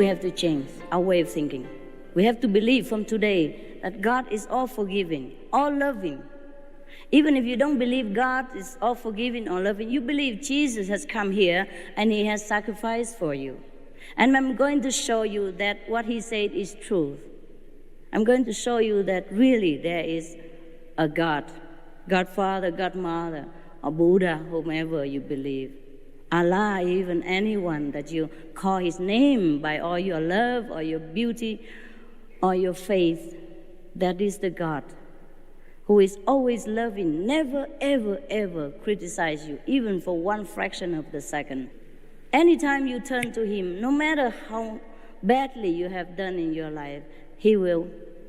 we have to change our way of thinking. We have to believe from today that God is all forgiving, all loving. Even if you don't believe God is all forgiving or loving, you believe Jesus has come here and He has sacrificed for you. And I'm going to show you that what He said is truth. I'm going to show you that really there is a God, God Father, God Mother, or Buddha, whomever you believe. Allah, even anyone that you call His name by all your love or your beauty or your faith, that is the God who is always loving, never, ever, ever criticize you, even for one fraction of the second. Anytime you turn to Him, no matter how badly you have done in your life, He will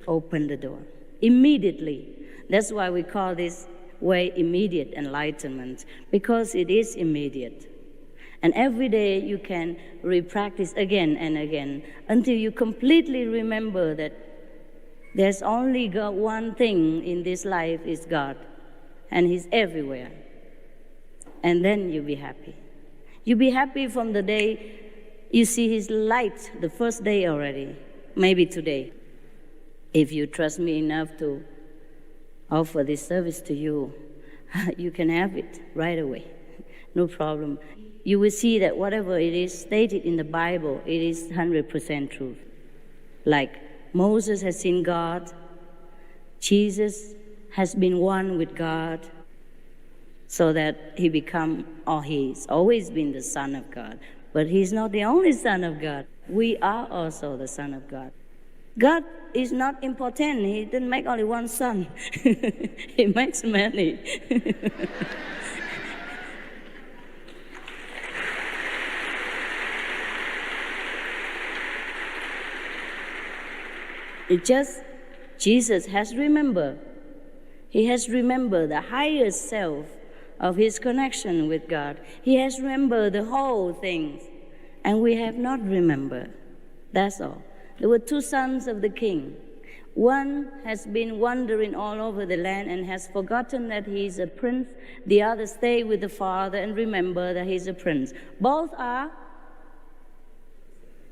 open the door immediately. That's why we call this way immediate enlightenment, because it is immediate. And every day you can re-practice again and again until you completely remember that there's only one thing in this life is God, and He's everywhere. And then you'll be happy. You'll be happy from the day you see His light, the first day already, maybe today. If you trust me enough to offer this service to you, you can have it right away, no problem. You will see that whatever it is stated in the Bible, it is 100% truth. Like Moses has seen God, Jesus has been one with God, so that he's always been the Son of God. But He's not the only Son of God. We are also the Son of God. God is not important. He didn't make only one son. He makes many. It just, Jesus has remembered. He has remembered the higher self of His connection with God. He has remembered the whole thing, and we have not remembered. That's all. There were two sons of the king. One has been wandering all over the land and has forgotten that he is a prince. The other stayed with the father and remember that he's a prince. Both are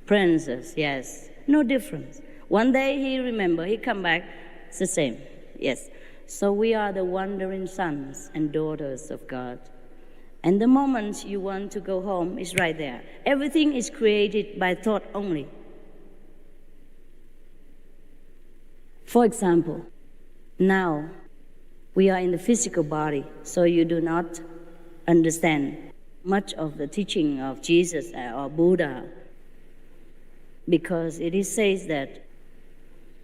princes, yes. No difference. One day he remember, he come back, it's the same, yes. So we are the wandering sons and daughters of God. And the moment you want to go home is right there. Everything is created by thought only. For example, now we are in the physical body, so you do not understand much of the teaching of Jesus or Buddha, because it is says that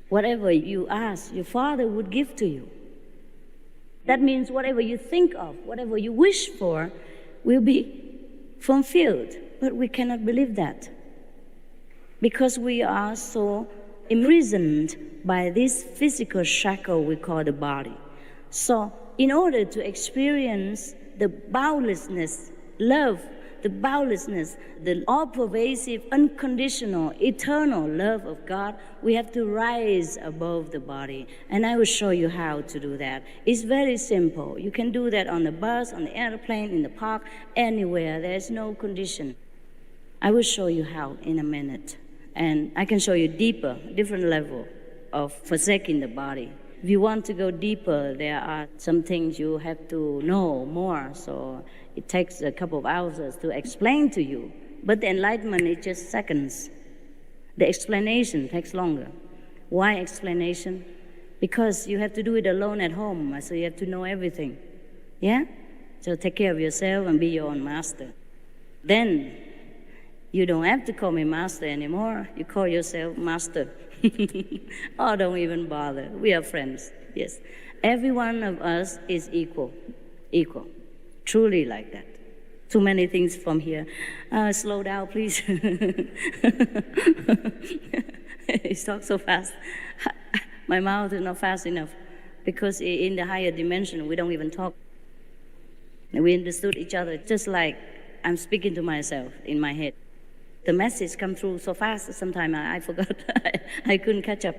whatever you ask, your Father would give to you. That means whatever you think of, whatever you wish for, will be fulfilled. But we cannot believe that, because we are so imprisoned by this physical shackle we call the body. So in order to experience the boundlessness, love, the boundlessness, the all-pervasive, unconditional, eternal love of God, we have to rise above the body. And I will show you how to do that. It's very simple. You can do that on the bus, on the airplane, in the park, anywhere. There's no condition. I will show you how in a minute. And I can show you deeper, different level of forsaking the body. If you want to go deeper, there are some things you have to know more. So it takes a couple of hours to explain to you. But the enlightenment is just seconds. The explanation takes longer. Why explanation? Because you have to do it alone at home, so you have to know everything. Yeah? So take care of yourself and be your own master. Then you don't have to call me master anymore. You call yourself master. Oh, don't even bother. We are friends. Yes. Every one of us is equal. Equal. Truly like that. Too many things from here. Slow down, please. He talks so fast. My mouth is not fast enough, because in the higher dimension, we don't even talk. We understood each other just like I'm speaking to myself in my head. The message comes through so fast, sometimes I forgot. I couldn't catch up.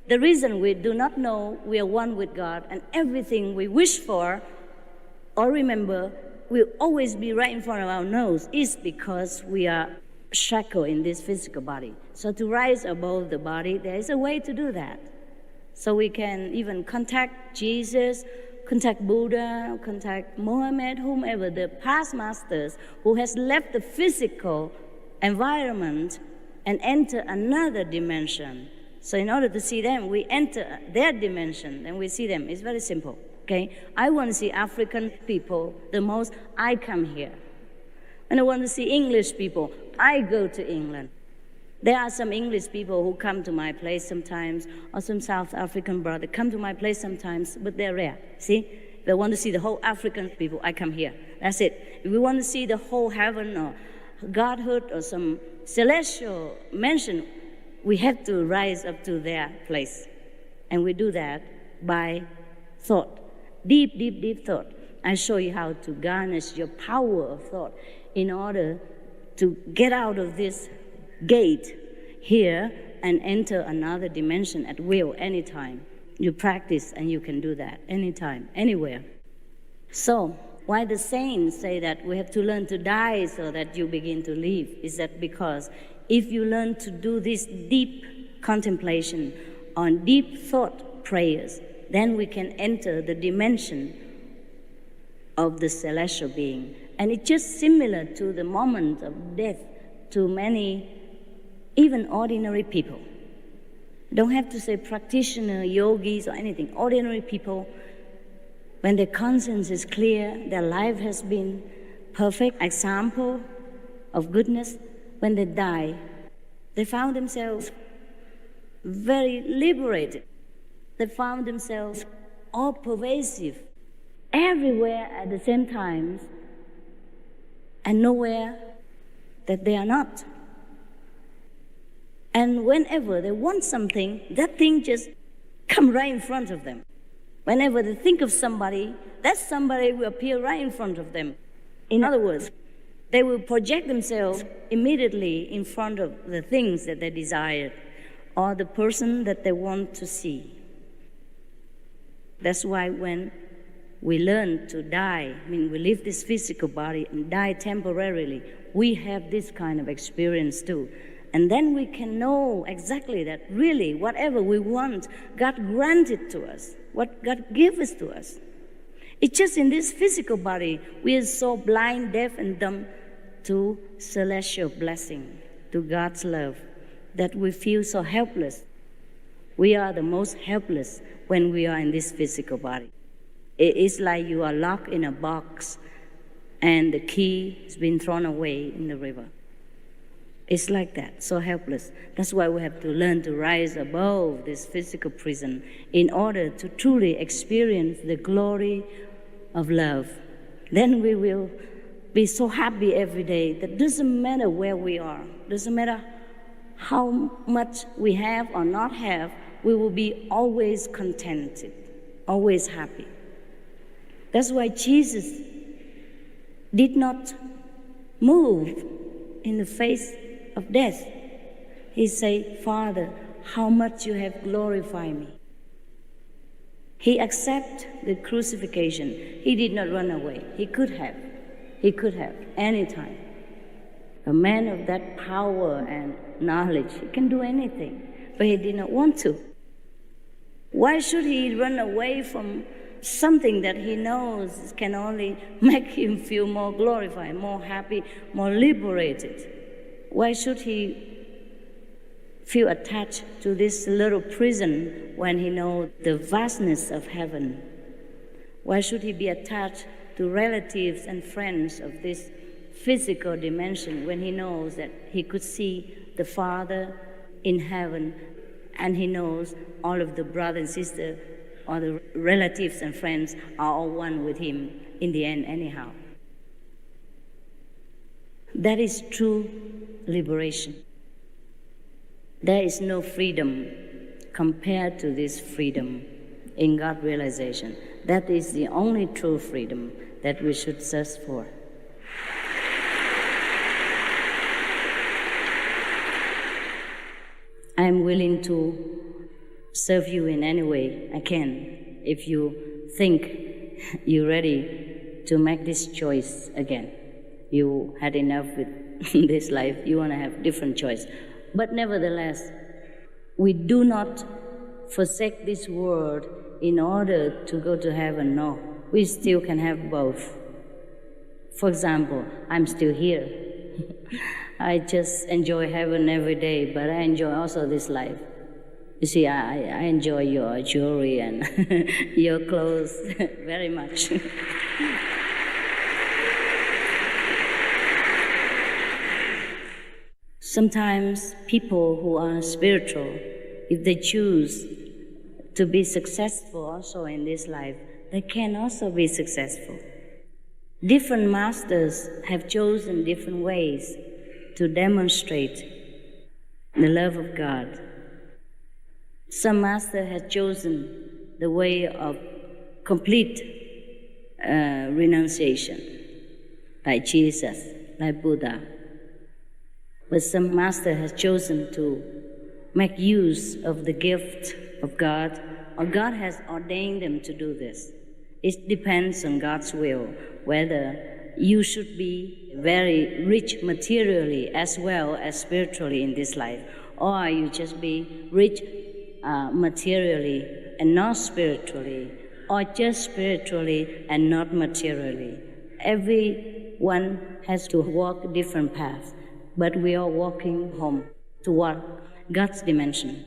The reason we do not know we are one with God, and everything we wish for or remember will always be right in front of our nose, is because we are shackled in this physical body. So to rise above the body, there is a way to do that. So we can even contact Jesus, contact Buddha, contact Mohammed, whomever, the past masters who has left the physical environment and enter another dimension. So in order to see them, we enter their dimension and we see them. It's very simple, okay? I want to see African people the most, I come here. And I want to see English people, I go to England. There are some English people who come to my place sometimes, or some South African brother come to my place sometimes, but they're rare, see? They want to see the whole African people, I come here. That's it. If we want to see the whole heaven or godhood or some celestial mansion, we have to rise up to their place. And we do that by thought, deep, deep, deep thought. I show you how to garnish your power of thought in order to get out of this gate here and enter another dimension at will anytime. You practice and you can do that anytime, anywhere. So, why the saints say that we have to learn to die so that you begin to live is that because if you learn to do this deep contemplation on deep thought prayers, then we can enter the dimension of the celestial being. And it's just similar to the moment of death to many, even ordinary people. Don't have to say practitioner, yogis, or anything. Ordinary people, when their conscience is clear, their life has been perfect example of goodness, when they die, they found themselves very liberated. They found themselves all pervasive, everywhere at the same time, and nowhere that they are not. And whenever they want something, that thing just come right in front of them. Whenever they think of somebody, that somebody will appear right in front of them. In other words, they will project themselves immediately in front of the things that they desire or the person that they want to see. That's why when we learn to die, we leave this physical body and die temporarily, we have this kind of experience too. And then we can know exactly that really whatever we want, God granted to us, what God gave us to us. It's just in this physical body, we are so blind, deaf, and dumb to celestial blessing, to God's love, that we feel so helpless. We are the most helpless when we are in this physical body. It is like you are locked in a box and the key has been thrown away in the river. It's like that, so helpless. That's why we have to learn to rise above this physical prison in order to truly experience the glory of love. Then we will be so happy every day that doesn't matter where we are, doesn't matter how much we have or not have, we will be always contented, always happy. That's why Jesus did not move in the face of death. He said, Father, how much you have glorified me. He accepted the crucifixion. He did not run away. He could have. He could have, anytime. A man of that power and knowledge, he can do anything, but he did not want to. Why should he run away from something that he knows can only make him feel more glorified, more happy, more liberated? Why should he feel attached to this little prison when he knows the vastness of heaven? Why should he be attached to relatives and friends of this physical dimension when he knows that he could see the Father in heaven and he knows all of the brothers and sisters or the relatives and friends are all one with him in the end anyhow? That is true liberation. There is no freedom compared to this freedom in God realization. That is the only true freedom that we should search for. I am willing to serve you in any way I can if you think you're ready to make this choice again. You had enough with this life, you want to have different choice. But nevertheless, we do not forsake this world in order to go to heaven. No, we still can have both. For example, I'm still here. I just enjoy heaven every day, but I enjoy also this life. You see, I enjoy your jewelry and your clothes very much. Sometimes people who are spiritual, if they choose to be successful also in this life, they can also be successful. Different masters have chosen different ways to demonstrate the love of God. Some master has chosen the way of complete renunciation, like Jesus, like Buddha. But some master has chosen to make use of the gift of God, or God has ordained them to do this. It depends on God's will, whether you should be very rich materially as well as spiritually in this life, or you just be rich materially and not spiritually, or just spiritually and not materially. Everyone has to walk different paths, but we are walking home toward God's dimension.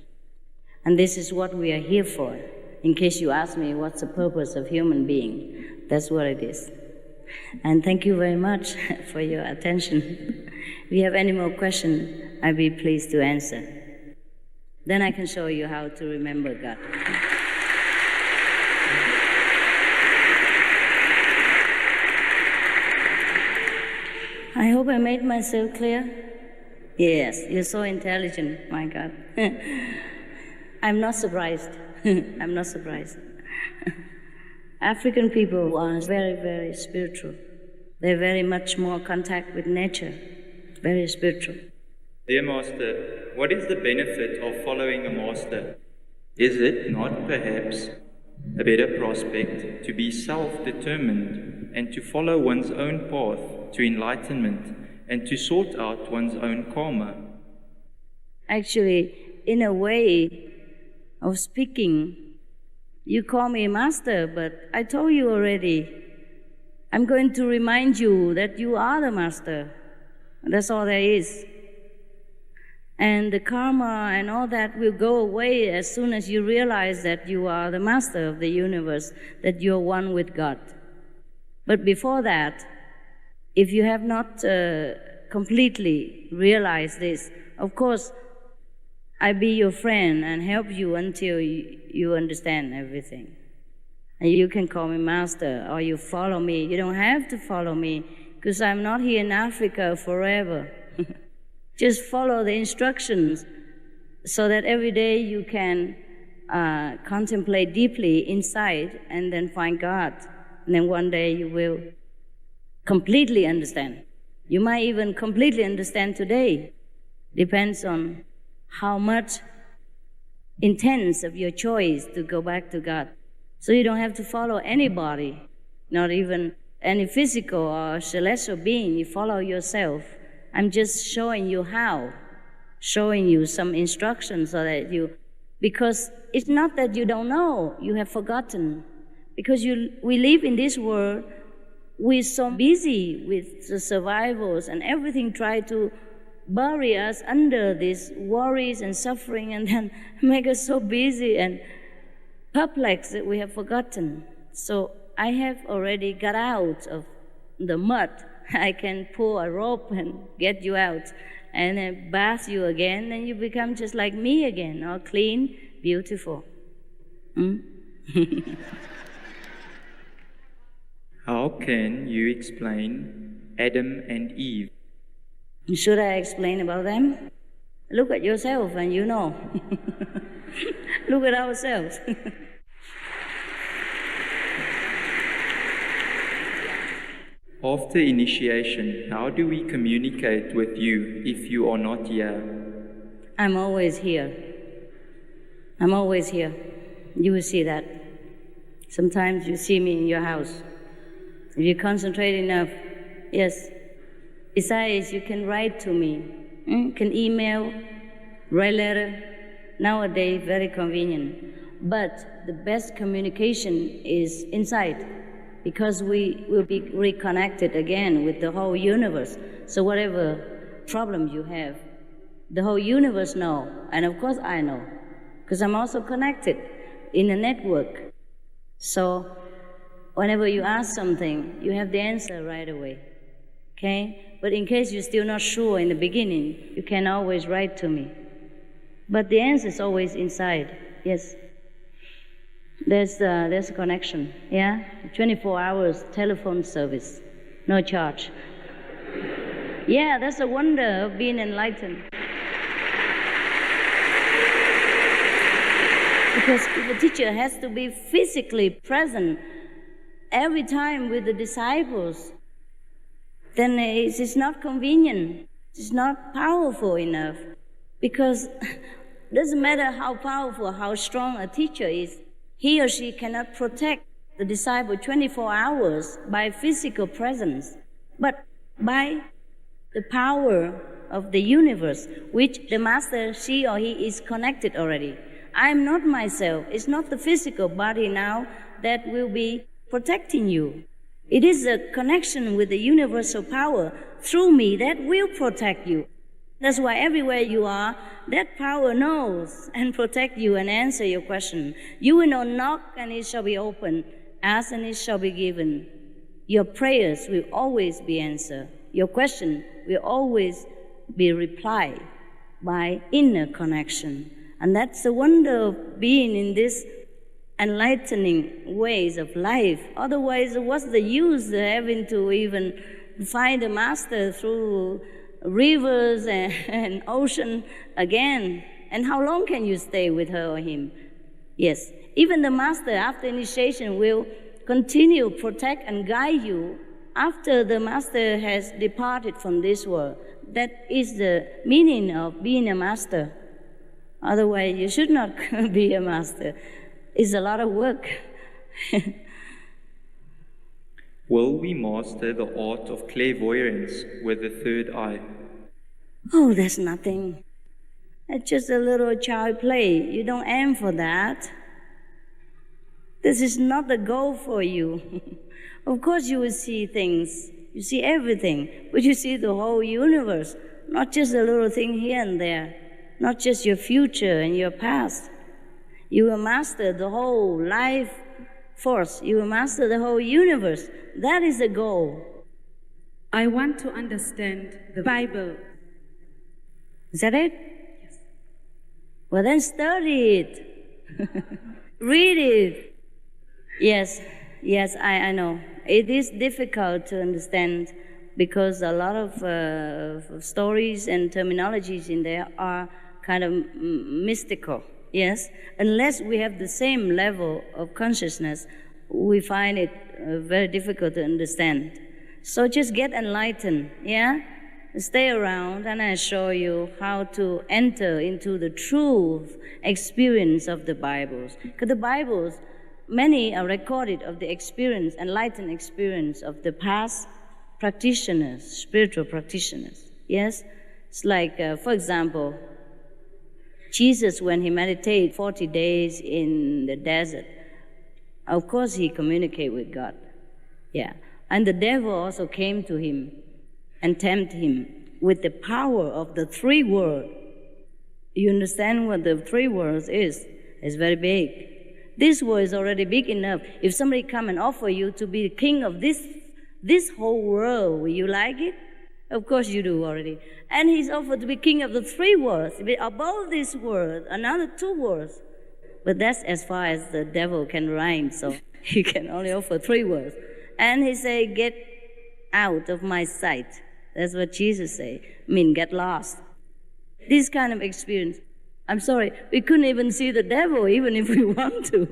And this is what we are here for. In case you ask me what's the purpose of human being, that's what it is. And thank you very much for your attention. If you have any more questions, I'd be pleased to answer. Then I can show you how to remember God. I hope I made myself clear. Yes, you're so intelligent, my God. I'm not surprised. I'm not surprised. African people are very, very spiritual. They're very much more contact with nature, very spiritual. Dear Master, what is the benefit of following a master? Is it not perhaps a better prospect to be self-determined and to follow one's own path to enlightenment and to sort out one's own karma? Actually, in a way of speaking, you call me master, but I told you already, I'm going to remind you that you are the master. That's all there is. And the karma and all that will go away as soon as you realize that you are the master of the universe, that you're one with God. But before that, if you have not completely realized this, of course, I be your friend and help you until you understand everything. And you can call me master or you follow me. You don't have to follow me because I'm not here in Africa forever. Just follow the instructions so that every day you can contemplate deeply inside and then find God. And then one day you will completely understand. You might even completely understand today. Depends on how much intense of your choice to go back to God. So you don't have to follow anybody, not even any physical or celestial being. You follow yourself. I'm just showing you how, showing you some instructions so that because it's not that you don't know, you have forgotten. Because we live in this world, we're so busy with the survivals and everything, try to bury us under these worries and suffering and then make us so busy and perplexed that we have forgotten. So I have already got out of the mud. I can pull a rope and get you out and then bath you again, and you become just like me again, all clean, beautiful. How can you explain Adam and Eve? Should I explain about them? Look at yourself and you know. Look at ourselves. After initiation, how do we communicate with you if you are not here? I'm always here. I'm always here. You will see that. Sometimes you see me in your house. If you concentrate enough, yes, Besides, you can write to me, can email, write letter. Nowadays, very convenient. But the best communication is inside, because we will be reconnected again with the whole universe. So whatever problem you have, the whole universe know, and of course I know, because I'm also connected in a network. So whenever you ask something, you have the answer right away, okay? But in case you're still not sure in the beginning, you can always write to me. But the answer is always inside, yes. There's a connection, yeah? 24 hours telephone service, no charge. Yeah, that's a wonder of being enlightened. Because the teacher has to be physically present every time with the disciples, then it's not convenient, it's not powerful enough. Because it doesn't matter how powerful, how strong a teacher is, he or she cannot protect the disciple 24 hours by physical presence, but by the power of the universe, which the master, she or he, is connected already. I am not myself. It's not the physical body now that will be protecting you. It is a connection with the universal power through me that will protect you. That's why everywhere you are, that power knows and protect you and answer your question. You will not knock and it shall be opened, ask and it shall be given. Your prayers will always be answered. Your question will always be replied by inner connection. And that's the wonder of being in this enlightening ways of life. Otherwise, what's the use of having to even find a master through rivers and ocean again? And how long can you stay with her or him? Yes, even the master after initiation will continue, protect and guide you after the master has departed from this world. That is the meaning of being a master. Otherwise, you should not be a master. It's a lot of work. Will we master the art of clairvoyance with the third eye? Oh, that's nothing. It's just a little child play. You don't aim for that. This is not the goal for you. Of course you will see things. You see everything. But you see the whole universe. Not just a little thing here and there. Not just your future and your past. You will master the whole life force. You will master the whole universe. That is the goal. I want to understand the Bible. Is that it? Yes. Well, then study it. Read it. Yes, I know. It is difficult to understand because a lot of stories and terminologies in there are kind of mystical. Yes, unless we have the same level of consciousness, we find it very difficult to understand. So just get enlightened, yeah? Stay around and I show you how to enter into the true experience of the Bibles. Because the Bibles, many are recorded of the experience, enlightened experience of the past practitioners, spiritual practitioners, yes? It's like, for example, Jesus, when he meditated 40 days in the desert, of course he communicated with God. Yeah. And the devil also came to him and tempted him with the power of the three words. You understand what the three words is? It's very big. This word is already big enough. If somebody come and offer you to be the king of this whole world, will you like it? Of course you do already. And he's offered to be king of the three words. Above this word, another two words. But that's as far as the devil can rhyme, so he can only offer three words. And he say, get out of my sight. That's what Jesus say. Get lost. This kind of experience. I'm sorry, we couldn't even see the devil even if we want to.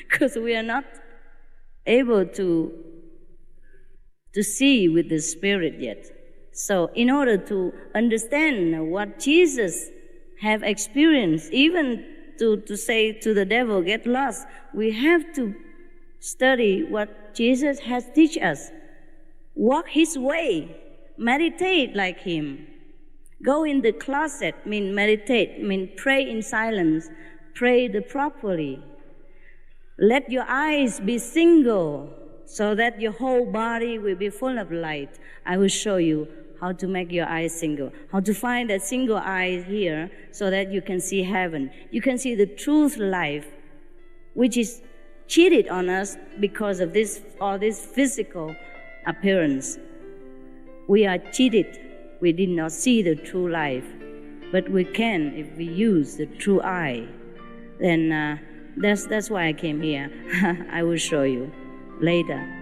Because we are not able to see with the spirit yet. So in order to understand what Jesus have experienced, even to say to the devil, get lost, we have to study what Jesus has teach us. Walk his way. meditate like him. Go in the closet, mean meditate, mean pray in silence, pray properly. Let your eyes be single so that your whole body will be full of light. I will show you how to make your eyes single, how to find that single eye here so that you can see heaven. You can see the truth life, which is cheated on us because of this physical appearance. We are cheated. We did not see the true life, but we can if we use the true eye. Then that's why I came here. I will show you later.